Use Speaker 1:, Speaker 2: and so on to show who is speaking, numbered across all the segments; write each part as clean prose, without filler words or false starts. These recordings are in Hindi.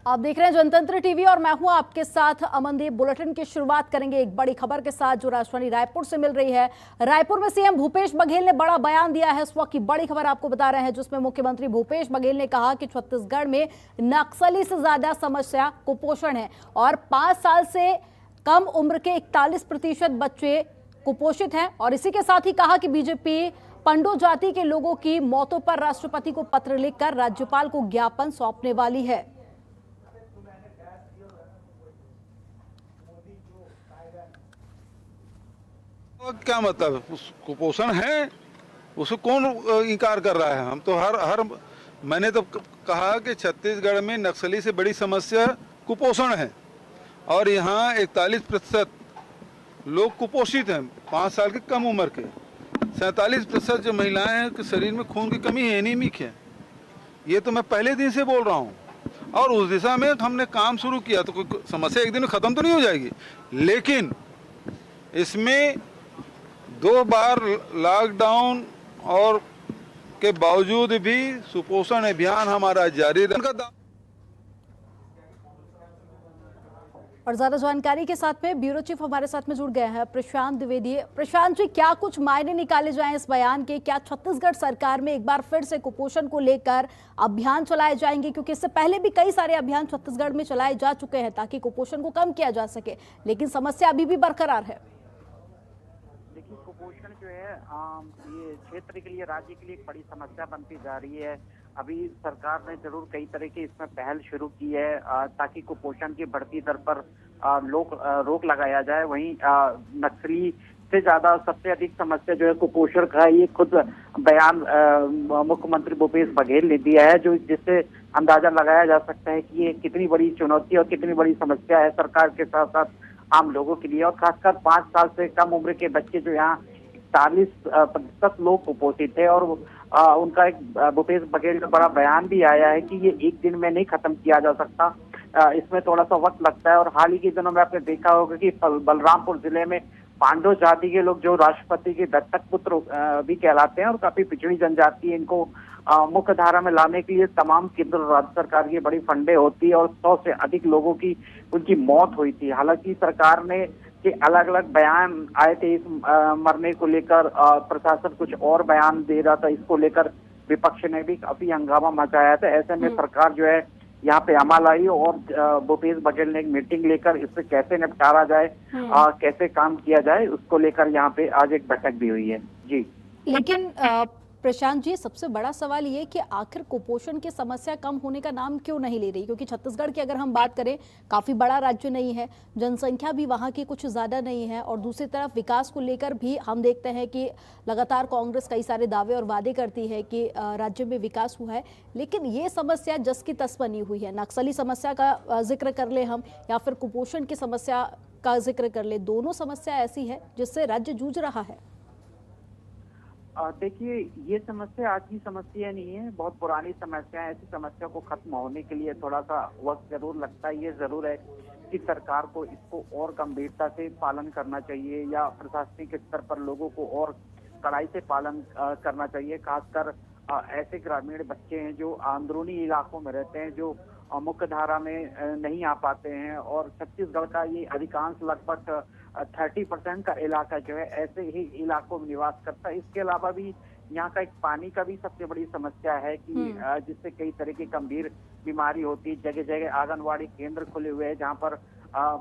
Speaker 1: आप देख रहे हैं जनतंत्र टीवी और मैं हूं आपके साथ अमनदीप। बुलेटिन की शुरुआत करेंगे एक बड़ी खबर के साथ जो राजधानी रायपुर से मिल रही है। रायपुर में सीएम भूपेश बघेल ने बड़ा बयान दिया है। इस वक्त की बड़ी खबर आपको बता रहे हैं जिसमें मुख्यमंत्री भूपेश बघेल ने कहा कि छत्तीसगढ़ में नक्सली से ज्यादा समस्या कुपोषण है और 5 साल से कम उम्र के 41% बच्चे कुपोषित हैं। और इसी के साथ ही कहा कि बीजेपी पंडो जाति के लोगों की मौतों पर राष्ट्रपति को पत्र लिखकर राज्यपाल को ज्ञापन सौंपने वाली है।
Speaker 2: क्या मतलब कुपोषण है, उसको कौन इनकार कर रहा है। हम तो हर मैंने तो कहा कि छत्तीसगढ़ में नक्सली से बड़ी समस्या कुपोषण है और यहाँ 41% लोग कुपोषित हैं, 5 साल की कम उम्र के। 47% जो महिलाएं हैं कि शरीर में खून की कमी है, एनीमिक है। ये तो मैं पहले दिन से बोल रहा हूँ और उस दिशा में हमने काम शुरू किया। तो कोई समस्या एक दिन में ख़त्म तो नहीं हो जाएगी, लेकिन इसमें 2 बार लॉकडाउन और के बावजूद भी सुपोषण अभियान हमारा जारी रहेगा।
Speaker 1: और ज्यादा जानकारी के साथ में ब्यूरो चीफ हमारे साथ में जुड़ गए हैं प्रशांत द्विवेदी। प्रशांत जी, क्या कुछ मायने निकाले जाएं इस बयान के? क्या छत्तीसगढ़ सरकार में एक बार फिर से कुपोषण को लेकर अभियान चलाए जाएंगे? क्योंकि इससे पहले भी कई सारे अभियान छत्तीसगढ़ में चलाए जा चुके हैं ताकि कुपोषण को कम किया जा सके, लेकिन समस्या अभी भी बरकरार है।
Speaker 3: देखिए, कुपोषण जो है ये क्षेत्र के लिए, राज्य के लिए एक बड़ी समस्या बनती जा रही है। अभी सरकार ने जरूर कई तरह की इसमें पहल शुरू की है ताकि कुपोषण की बढ़ती दर पर रोक लगाया जाए। वहीं नक्सली से ज्यादा सबसे अधिक समस्या जो है कुपोषण का, ये खुद बयान मुख्यमंत्री भूपेश बघेल ने दिया है, जो जिससे अंदाजा लगाया जा सकता है कि ये कितनी बड़ी चुनौती और कितनी बड़ी समस्या है सरकार के साथ साथ आम लोगों के लिए। और खासकर 5 साल से कम उम्र के बच्चे जो यहाँ 41% लोग कुपोषित है और उनका एक भूपेश बघेल का बड़ा बयान भी आया है कि ये एक दिन में नहीं खत्म किया जा सकता, इसमें थोड़ा सा वक्त लगता है। और हाल ही के दिनों में आपने देखा होगा कि बलरामपुर जिले में पांडो जाति के लोग जो राष्ट्रपति के दत्तक पुत्र भी कहलाते हैं और काफी पिछड़ी जनजाति है, इनको मुख्य धारा में लाने के लिए तमाम केंद्र और राज्य सरकार की बड़ी फंडे होती है और 100 से अधिक लोगों की उनकी मौत हुई थी। हालांकि सरकार ने के अलग अलग बयान आए थे इस मरने को लेकर, प्रशासन कुछ और बयान दे रहा था, इसको लेकर विपक्ष ने भी काफी हंगामा मचाया था। ऐसे में सरकार जो है यहाँ पे अमल आई और भूपेश बघेल ने एक मीटिंग लेकर इससे कैसे निपटारा जाए, कैसे काम किया जाए, उसको लेकर यहाँ पे आज एक बैठक भी हुई है। जी,
Speaker 1: लेकिन प्रशांत जी, सबसे बड़ा सवाल ये कि आखिर कुपोषण की समस्या कम होने का नाम क्यों नहीं ले रही? क्योंकि छत्तीसगढ़ की अगर हम बात करें, काफी बड़ा राज्य नहीं है, जनसंख्या भी वहां की कुछ ज्यादा नहीं है और दूसरी तरफ विकास को लेकर भी हम देखते हैं कि लगातार कांग्रेस कई सारे दावे और वादे करती है कि राज्य में विकास हुआ है, लेकिन ये समस्या जस की तस बनी हुई है। नक्सली समस्या का जिक्र कर ले हम या फिर कुपोषण की समस्या का जिक्र कर ले, दोनों समस्या ऐसी है जिससे राज्य जूझ रहा है।
Speaker 3: देखिए, ये समस्या आज की समस्या नहीं है, बहुत पुरानी समस्या है। ऐसी समस्या को खत्म होने के लिए थोड़ा सा वक्त जरूर लगता है। ये जरूर है कि सरकार को इसको और गंभीरता से पालन करना चाहिए या प्रशासनिक स्तर पर लोगों को और कड़ाई से पालन करना चाहिए। खासकर ऐसे ग्रामीण बच्चे हैं जो अंदरूनी इलाकों में रहते हैं, जो मुख्य धारा में नहीं आ पाते हैं और छत्तीसगढ़ का ये अधिकांश लगभग 30% का इलाका जो है ऐसे ही इलाकों में निवास करता है। इसके अलावा भी यहाँ का एक पानी का भी सबसे बड़ी समस्या है कि जिससे कई तरह की गंभीर बीमारी होती है। जगह जगह आंगनवाड़ी केंद्र खुले हुए हैं जहाँ पर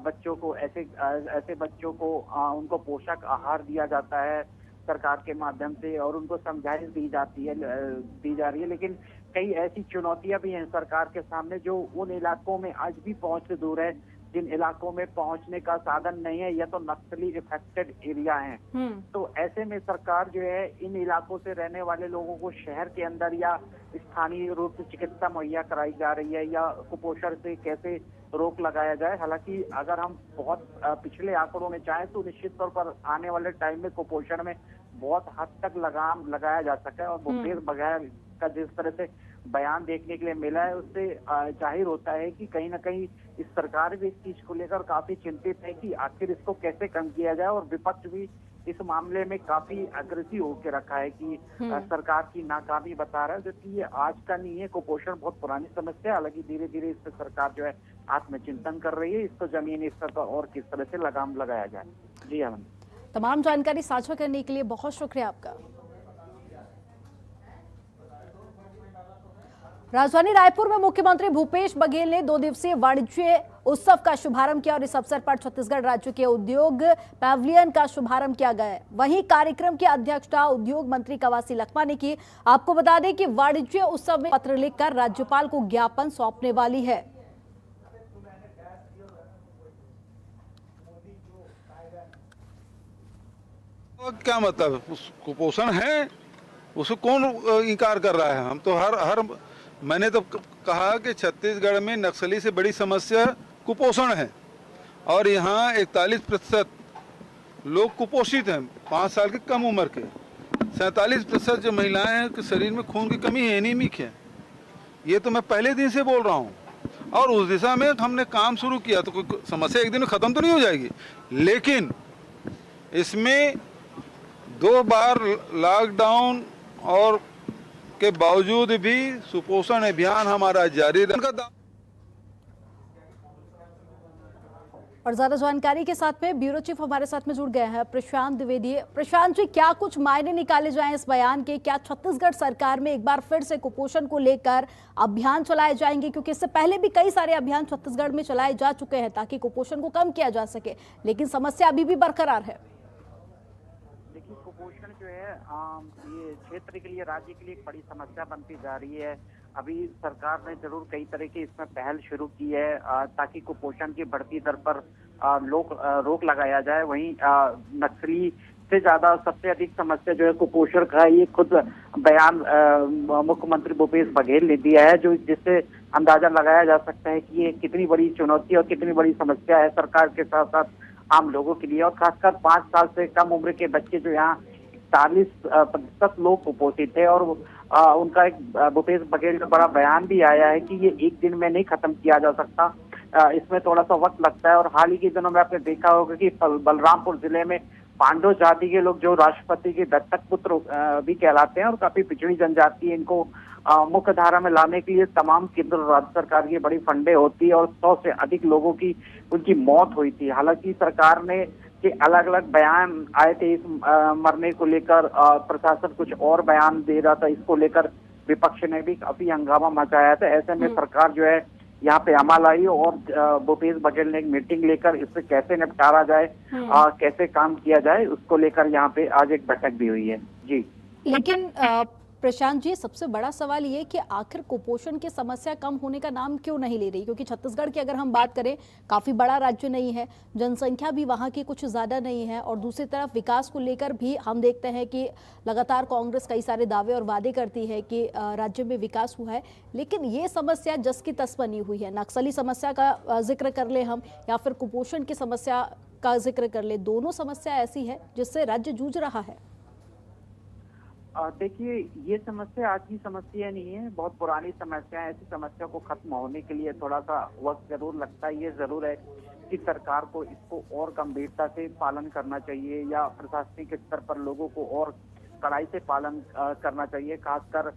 Speaker 3: बच्चों को ऐसे बच्चों को उनको पोषक आहार दिया जाता है सरकार के माध्यम से और उनको समझाइश दी जा रही है। लेकिन कई ऐसी चुनौतियां भी हैं सरकार के सामने जो उन इलाकों में आज भी पहुंच से दूर है, जिन इलाकों में पहुंचने का साधन नहीं है या तो नक्सली इफेक्टेड एरिया हैं। तो ऐसे में सरकार जो है इन इलाकों से रहने वाले लोगों को शहर के अंदर या स्थानीय रूप से चिकित्सा मुहैया कराई जा रही है या कुपोषण से कैसे रोक लगाया जाए। हालांकि अगर हम बहुत पिछले आंकड़ों में चाहें तो निश्चित तौर पर आने वाले टाइम में कुपोषण में बहुत हद तक लगाम लगाया जा सका है और भूपेश बघेल का जिस तरह से बयान देखने के लिए मिला है उससे जाहिर होता है कि कहीं ना कहीं इस सरकार भी इस चीज को लेकर काफी चिंतित है कि आखिर इसको कैसे कम किया जाए और विपक्ष भी इस मामले में काफी अग्रेसिव होकर रखा है कि सरकार की नाकामी बता रहा है, जबकि ये आज का नहीं है। कुपोषण बहुत पुरानी समस्या है, हालांकि धीरे धीरे इस पर सरकार जो है आत्मचिंतन कर रही है, इसको जमीनी स्तर पर और किस तरह से लगाम लगाया जाए। जी हाँ।
Speaker 1: तमाम जानकारी साझा करने के लिए बहुत शुक्रिया आपका। राजधानी रायपुर में मुख्यमंत्री भूपेश बघेल ने 2 दिवसीय वाणिज्य उत्सव का शुभारंभ किया और इस अवसर पर छत्तीसगढ़ राज्य के उद्योग पैविलियन का शुभारंभ किया गया है। वहीं कार्यक्रम की अध्यक्षता उद्योग मंत्री कवासी लखमा ने की। आपको बता दें कि वाणिज्य उत्सव में पत्र लिखकर राज्यपाल को ज्ञापन सौंपने वाली है।
Speaker 2: क्या मतलब, कुपोषण है उसको कौन इनकार कर रहा है? हम तो हर मैंने तो कहा कि छत्तीसगढ़ में नक्सली से बड़ी समस्या कुपोषण है और यहाँ 41% लोग कुपोषित हैं, 5 साल की कम उम्र के। 47% जो महिलाएं हैं कि शरीर में खून की कमी है, एनीमिक है। ये तो मैं पहले दिन से बोल रहा हूँ और उस दिशा में हमने काम शुरू किया। तो कोई समस्या एक दिन में ख़त्म तो नहीं हो जाएगी, लेकिन इसमें 2 बार लॉकडाउन और के बावजूद भी सुपोषण अभियान हमारा जारी रहेगा।
Speaker 1: और ज्यादा जानकारी के साथ में ब्यूरो चीफ हमारे साथ में जुड़ गए हैं प्रशांत द्विवेदी। प्रशांत जी, क्या कुछ मायने निकाले जाएं इस बयान के? क्या छत्तीसगढ़ सरकार में एक बार फिर से कुपोषण को लेकर अभियान चलाए जाएंगे? क्योंकि इससे पहले भी कई सारे अभियान छत्तीसगढ़ में चलाए जा चुके हैं ताकि कुपोषण को कम किया जा सके, लेकिन समस्या अभी भी बरकरार है।
Speaker 3: देखिए, कुपोषण जो है ये क्षेत्र के लिए, राज्य के लिए एक बड़ी समस्या बनती जा रही है। अभी सरकार ने जरूर कई तरह की इसमें पहल शुरू की है ताकि कुपोषण की बढ़ती दर पर रोक लगाया जाए। वहीं नक्सली से ज्यादा सबसे अधिक समस्या जो है कुपोषण का, ये खुद बयान मुख्यमंत्री भूपेश बघेल ने दिया है, जो जिससे अंदाजा लगाया जा सकता है कि ये कितनी बड़ी चुनौती और कितनी बड़ी समस्या है सरकार के साथ साथ आम लोगों के लिए। और खासकर 5 साल से कम उम्र के बच्चे जो यहाँ 41% लोग कुपोषित है और उनका एक भूपेश बघेल का बड़ा बयान भी आया है कि ये एक दिन में नहीं खत्म किया जा सकता, इसमें थोड़ा सा वक्त लगता है। और हाल ही के दिनों में आपने देखा होगा कि बलरामपुर जिले में पांडव जाति के लोग जो राष्ट्रपति के दत्तक पुत्र भी कहलाते हैं और काफी पिछड़ी जनजाति है, इनको मुख्य धारा में लाने के लिए तमाम केंद्र और राज्य सरकार की बड़ी फंडे होती है और 100 से अधिक लोगों की उनकी मौत हुई थी। हालांकि सरकार ने के अलग अलग बयान आए थे इस मरने को लेकर, प्रशासन कुछ और बयान दे रहा था, इसको लेकर विपक्ष ने भी काफी हंगामा मचाया था। ऐसे में सरकार जो है यहाँ पे अमल आई और भूपेश बघेल ने एक मीटिंग लेकर इससे कैसे निपटारा जाए, कैसे काम किया जाए, उसको लेकर यहाँ पे आज एक बैठक भी हुई है। जी,
Speaker 1: लेकिन प्रशांत जी, सबसे बड़ा सवाल ये कि आखिर कुपोषण की समस्या कम होने का नाम क्यों नहीं ले रही? क्योंकि छत्तीसगढ़ की अगर हम बात करें, काफी बड़ा राज्य नहीं है, जनसंख्या भी वहां की कुछ ज्यादा नहीं है और दूसरी तरफ विकास को लेकर भी हम देखते हैं कि लगातार कांग्रेस कई सारे दावे और वादे करती है कि राज्य में विकास हुआ है, लेकिन ये समस्या जस की तस बनी हुई है। नक्सली समस्या का जिक्र कर ले हम या फिर कुपोषण की समस्या का जिक्र कर ले, दोनों समस्या ऐसी है जिससे राज्य जूझ रहा है।
Speaker 3: देखिए, ये समस्या आज की समस्या नहीं है, बहुत पुरानी समस्या है। ऐसी समस्या को खत्म होने के लिए थोड़ा सा वक्त जरूर लगता है। ये जरूर है कि सरकार को इसको और गंभीरता से पालन करना चाहिए या प्रशासनिक स्तर पर लोगों को और कड़ाई से पालन करना चाहिए। खासकर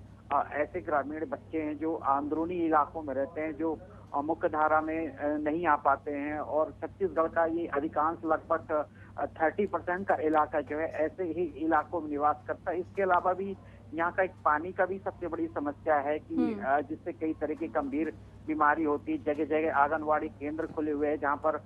Speaker 3: ऐसे ग्रामीण बच्चे हैं जो अंदरूनी इलाकों में रहते हैं, जो मुख्य धारा में नहीं आ पाते हैं और छत्तीसगढ़ का ये अधिकांश लगभग 30% का इलाका जो है ऐसे ही इलाकों में निवास करता है। इसके अलावा भी यहाँ का एक पानी का भी सबसे बड़ी समस्या है कि जिससे कई तरह की गंभीर बीमारी होती है। जगह जगह आंगनवाड़ी केंद्र खुले हुए हैं जहाँ पर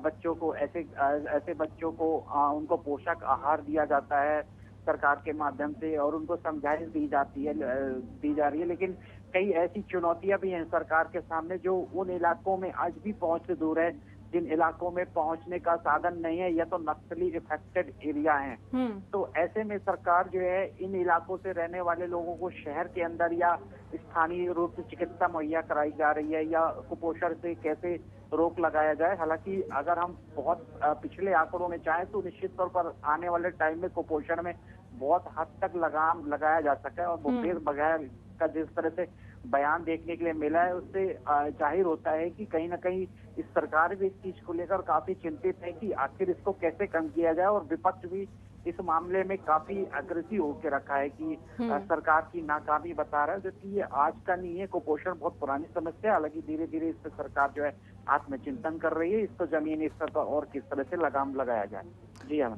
Speaker 3: बच्चों को ऐसे बच्चों को उनको पोषक आहार दिया जाता है सरकार के माध्यम से और उनको समझाइश दी जा रही है। लेकिन कई ऐसी चुनौतियां भी हैं सरकार के सामने जो उन इलाकों में आज भी पहुंच से दूर है, जिन इलाकों में पहुंचने का साधन नहीं है या तो नक्सली इफेक्टेड एरिया हैं। तो ऐसे में सरकार जो है इन इलाकों से रहने वाले लोगों को शहर के अंदर या स्थानीय रूप से चिकित्सा मुहैया कराई जा रही है या कुपोषण से कैसे रोक लगाया जाए। हालांकि अगर हम बहुत पिछले आंकड़ों में चाहें तो निश्चित तौर पर आने वाले टाइम में कुपोषण में बहुत हद तक लगाम लगाया जा सका है और भूपेश बघेल का जिस तरह से बयान देखने के लिए मिला है उससे जाहिर होता है कि कहीं ना कहीं इस सरकार भी इस चीज को लेकर काफी चिंतित है कि आखिर इसको कैसे कम किया जाए और विपक्ष भी इस मामले में काफी अग्रेसिव होकर रखा है कि सरकार की नाकामी बता रहा है, जबकि ये आज का नहीं है। कुपोषण बहुत पुरानी समस्या है, हालांकि धीरे धीरे इस पर सरकार जो है आत्मचिंतन कर रही है, इसको जमीनी स्तर पर और किस तरह से लगाम लगाया जाए। जी हाँ,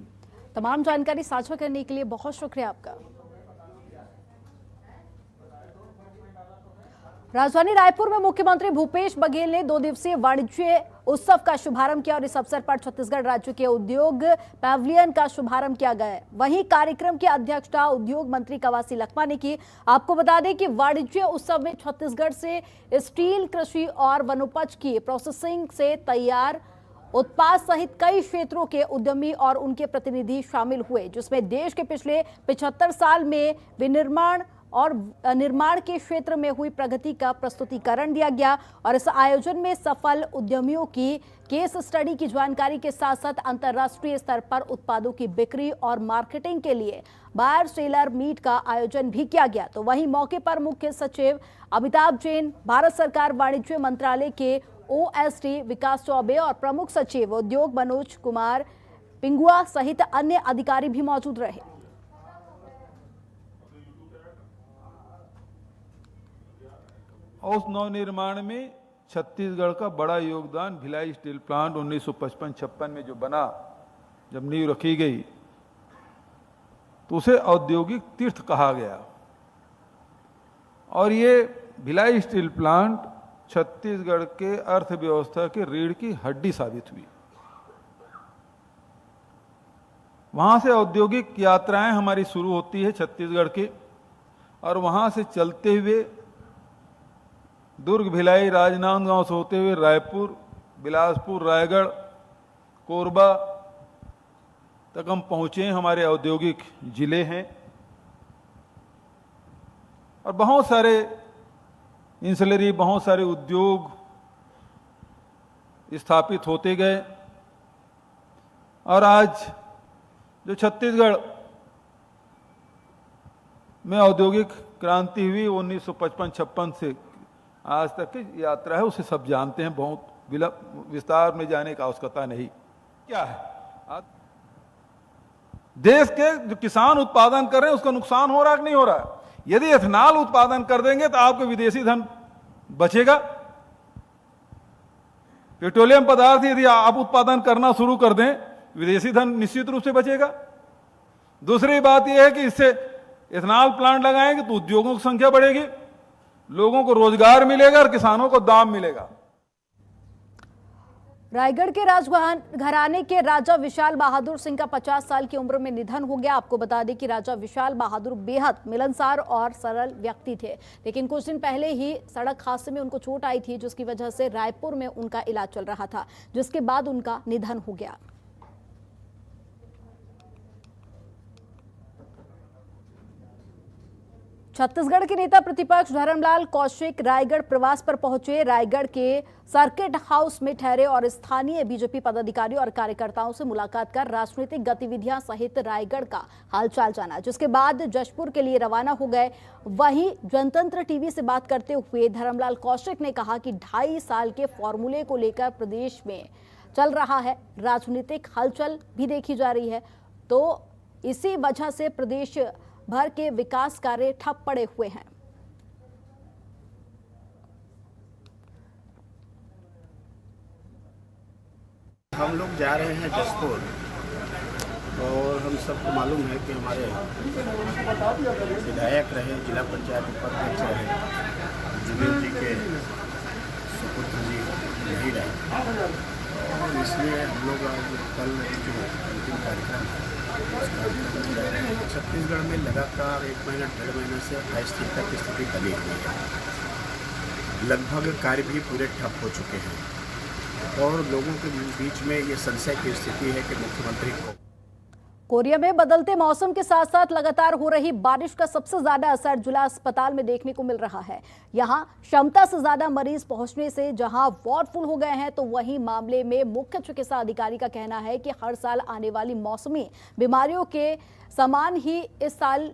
Speaker 1: तमाम जानकारी साझा करने के लिए बहुत शुक्रिया आपका। राजधानी रायपुर में मुख्यमंत्री भूपेश बघेल ने 2 दिवसीय वाणिज्य उत्सव का शुभारंभ किया और इस अवसर पर छत्तीसगढ़ राज्य के उद्योग पैविलियन का शुभारंभ किया गया है। वहीं कार्यक्रम की अध्यक्षता उद्योग मंत्री कवासी लखमा ने की। आपको बता दें कि वाणिज्य उत्सव में छत्तीसगढ़ से स्टील, कृषि और वनोपज की प्रोसेसिंग से तैयार उत्पाद सहित कई क्षेत्रों के उद्यमी और उनके प्रतिनिधि शामिल हुए, जिसमें देश के पिछले 75 साल में विनिर्माण और निर्माण के क्षेत्र में हुई प्रगति का प्रस्तुतिकरण दिया गया। और इस आयोजन में सफल उद्यमियों की केस स्टडी की जानकारी के साथ साथ अंतर्राष्ट्रीय स्तर पर उत्पादों की बिक्री और मार्केटिंग के लिए बायर सेलर मीट का आयोजन भी किया गया। तो वहीं मौके पर मुख्य सचिव अमिताभ जैन, भारत सरकार वाणिज्य मंत्रालय के OSD विकास चौबे और प्रमुख सचिव उद्योग मनोज कुमार पिंगुआ सहित अन्य अधिकारी भी मौजूद रहे।
Speaker 2: उस नवनिर्माण में छत्तीसगढ़ का बड़ा योगदान भिलाई स्टील प्लांट 1955-56 में जो बना, जब नींव रखी गई तो उसे औद्योगिक तीर्थ कहा गया। और ये भिलाई स्टील प्लांट छत्तीसगढ़ के अर्थव्यवस्था के रीढ़ की हड्डी साबित हुई। वहां से औद्योगिक यात्राएं हमारी शुरू होती है छत्तीसगढ़ के, और वहां से चलते हुए दुर्ग, भिलाई, राजनांदगांव से होते हुए रायपुर, बिलासपुर, रायगढ़, कोरबा तक हम पहुंचे। हमारे औद्योगिक जिले हैं और बहुत सारे इंसलरी, बहुत सारे उद्योग स्थापित होते गए। और आज जो छत्तीसगढ़ में औद्योगिक क्रांति हुई 1955-56 से आज तक की यात्रा है, उसे सब जानते हैं, बहुत विस्तार में जाने का आवश्यकता नहीं। क्या है, देश के जो किसान उत्पादन कर रहे हैं उसका नुकसान हो रहा है कि नहीं हो रहा है? यदि एथनॉल उत्पादन कर देंगे तो आपको विदेशी धन बचेगा। पेट्रोलियम पदार्थ यदि आप उत्पादन करना शुरू कर दें, विदेशी धन निश्चित रूप से बचेगा। दूसरी बात यह है कि इससे एथनॉल प्लांट लगाएंगे तो उद्योगों की संख्या बढ़ेगी, लोगों को रोजगार मिलेगा और किसानों को दाम मिलेगा।
Speaker 1: रायगढ़ के राजघराने के राजा विशाल बहादुर सिंह का 50 साल की उम्र में निधन हो गया। आपको बता दें कि राजा विशाल बहादुर बेहद मिलनसार और सरल व्यक्ति थे, लेकिन कुछ दिन पहले ही सड़क हादसे में उनको चोट आई थी, जिसकी वजह से रायपुर में उनका इलाज चल रहा था, जिसके बाद उनका निधन हो गया। छत्तीसगढ़ के नेता प्रतिपक्ष धर्मलाल कौशिक रायगढ़ प्रवास पर पहुंचे। रायगढ़ के सर्किट हाउस में ठहरे और स्थानीय बीजेपी पदाधिकारियों और कार्यकर्ताओं से मुलाकात कर राजनीतिक गतिविधियां सहित रायगढ़ का हालचाल जाना, जिसके बाद जशपुर के लिए रवाना हो गए। वहीं जनतंत्र टीवी से बात करते हुए धर्मलाल कौशिक ने कहा कि 2.5 साल के फॉर्मूले को लेकर प्रदेश में चल रहा है, राजनीतिक हलचल भी देखी जा रही है, तो इसी वजह से प्रदेश भर के विकास कार्य ठप पड़े हुए हैं।
Speaker 4: हम लोग जा रहे हैं जशपुर, और हम सबको मालूम है कि हमारे विधायक रहे, जिला पंचायत उपाध्यक्ष रहे, जुबेल जी के सुपुत्र जी नहीं रहे, और इसलिए हम लोग आज कल जो अंतिम कार्यक्रम है छत्तीसगढ़ में लगातार 1 महीना 1.5 महीने से अस्थिरता की स्थिति बनी हुई है। लगभग कार्य भी पूरे ठप हो चुके हैं और लोगों के बीच में ये संशय की स्थिति है कि मुख्यमंत्री को
Speaker 1: कोरिया में बदलते मौसम के साथ साथ लगातार हो रही बारिश का सबसे ज्यादा असर जिला अस्पताल में देखने को मिल रहा है। यहां क्षमता से ज्यादा मरीज पहुंचने से जहां वार्ड फुल हो गए हैं, तो वहीं मामले में मुख्य चिकित्सा अधिकारी का कहना है कि हर साल आने वाली मौसमी बीमारियों के समान ही इस साल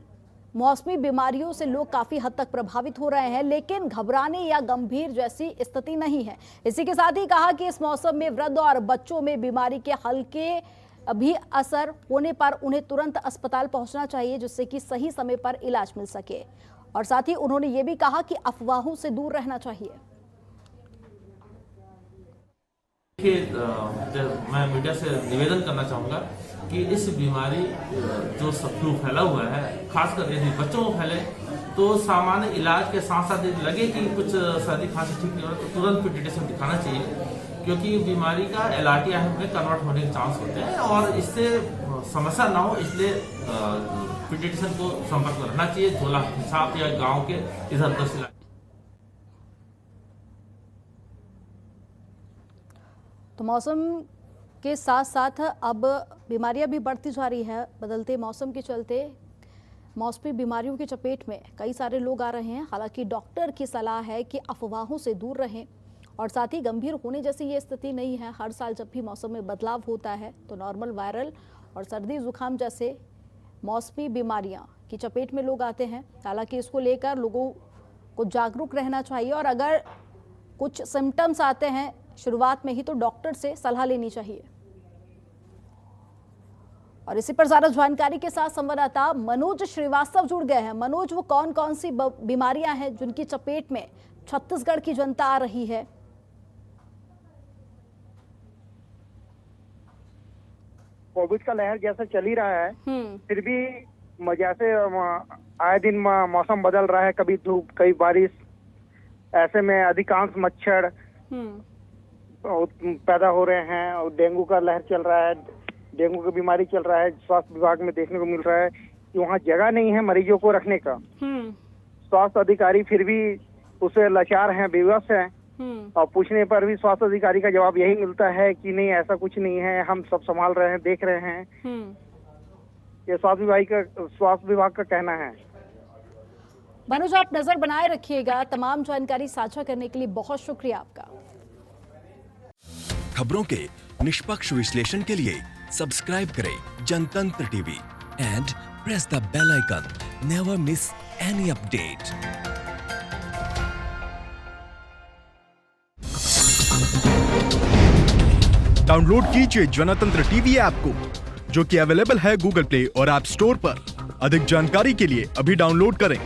Speaker 1: मौसमी बीमारियों से लोग काफी हद तक प्रभावित हो रहे हैं, लेकिन घबराने या गंभीर जैसी स्थिति नहीं है। इसी के साथ ही कहा कि इस मौसम में वृद्ध और बच्चों में बीमारी के हल्के अभी असर होने पर उन्हें तुरंत अस्पताल पहुंचना चाहिए, जिससे कि सही समय पर इलाज मिल सके। और साथ ही उन्होंने ये भी कहा कि अफवाहों से दूर रहना चाहिए।
Speaker 5: मैं मीडिया से निवेदन करना चाहूँगा कि इस बीमारी जो फ्लू फैला हुआ है, खासकर यदि बच्चों में फैले तो सामान्य इलाज के साथ साथ यदि लगे कि कुछ सर्दी खांसी ठीक नहीं हो रहा तो तुरंत पीडियाट्रिशियन दिखाना चाहिए, क्योंकि बीमारी का LRTI में कन्वर्ट होने के चांस होते हैं और इससे समस्या ना हो, इसलिए पीडियाट्रिशियन को संपर्क करना चाहिए। झोला हिसाब या गाँव के इधर उधर से
Speaker 1: तो मौसम के साथ साथ अब बीमारियां भी बढ़ती जा रही है। बदलते मौसम के चलते मौसमी बीमारियों की चपेट में कई सारे लोग आ रहे हैं। हालांकि डॉक्टर की सलाह है कि अफवाहों से दूर रहें और साथ ही गंभीर होने जैसी ये स्थिति नहीं है। हर साल जब भी मौसम में बदलाव होता है तो नॉर्मल वायरल और सर्दी जुकाम जैसे मौसमी बीमारियां की चपेट में लोग आते हैं। हालांकि इसको लेकर लोगों को जागरूक रहना चाहिए और अगर कुछ सिम्टम्स आते हैं शुरुआत में ही तो डॉक्टर से सलाह लेनी चाहिए। और इसी पर ज्यादा जानकारी के साथ संवाददाता मनोज श्रीवास्तव जुड़ गए हैं। मनोज, वो कौन कौन सी बीमारियां हैं जिनकी चपेट में छत्तीसगढ़ की जनता आ रही है?
Speaker 6: कोविड का लहर जैसा चल ही रहा है, फिर भी जैसे आए दिन मौसम बदल रहा है, कभी धूप कभी बारिश, ऐसे में अधिकांश मच्छर पैदा हो रहे हैं और डेंगू का लहर चल रहा है, डेंगू की बीमारी चल रहा है। स्वास्थ्य विभाग में देखने को मिल रहा है कि वहाँ जगह नहीं है मरीजों को रखने का। स्वास्थ्य अधिकारी फिर भी उसे लाचार हैं, बेबस हैं और पूछने पर भी स्वास्थ्य अधिकारी का जवाब यही मिलता है कि नहीं, ऐसा कुछ नहीं है, हम सब संभाल रहे हैं, देख रहे हैं। ये स्वास्थ्य विभाग का कहना है।
Speaker 1: मनोज, आप नजर बनाए रखिएगा। तमाम जानकारी साझा करने के लिए बहुत शुक्रिया आपका।
Speaker 7: खबरों के निष्पक्ष विश्लेषण के लिए सब्सक्राइब करें Jantantra TV and press the bell icon. Never miss any update.
Speaker 8: Download कीजिए जनतंत्र टीवी ऐप को, जो कि अवेलेबल है गूगल प्ले और ऐप स्टोर पर। अधिक जानकारी के लिए अभी डाउनलोड करें।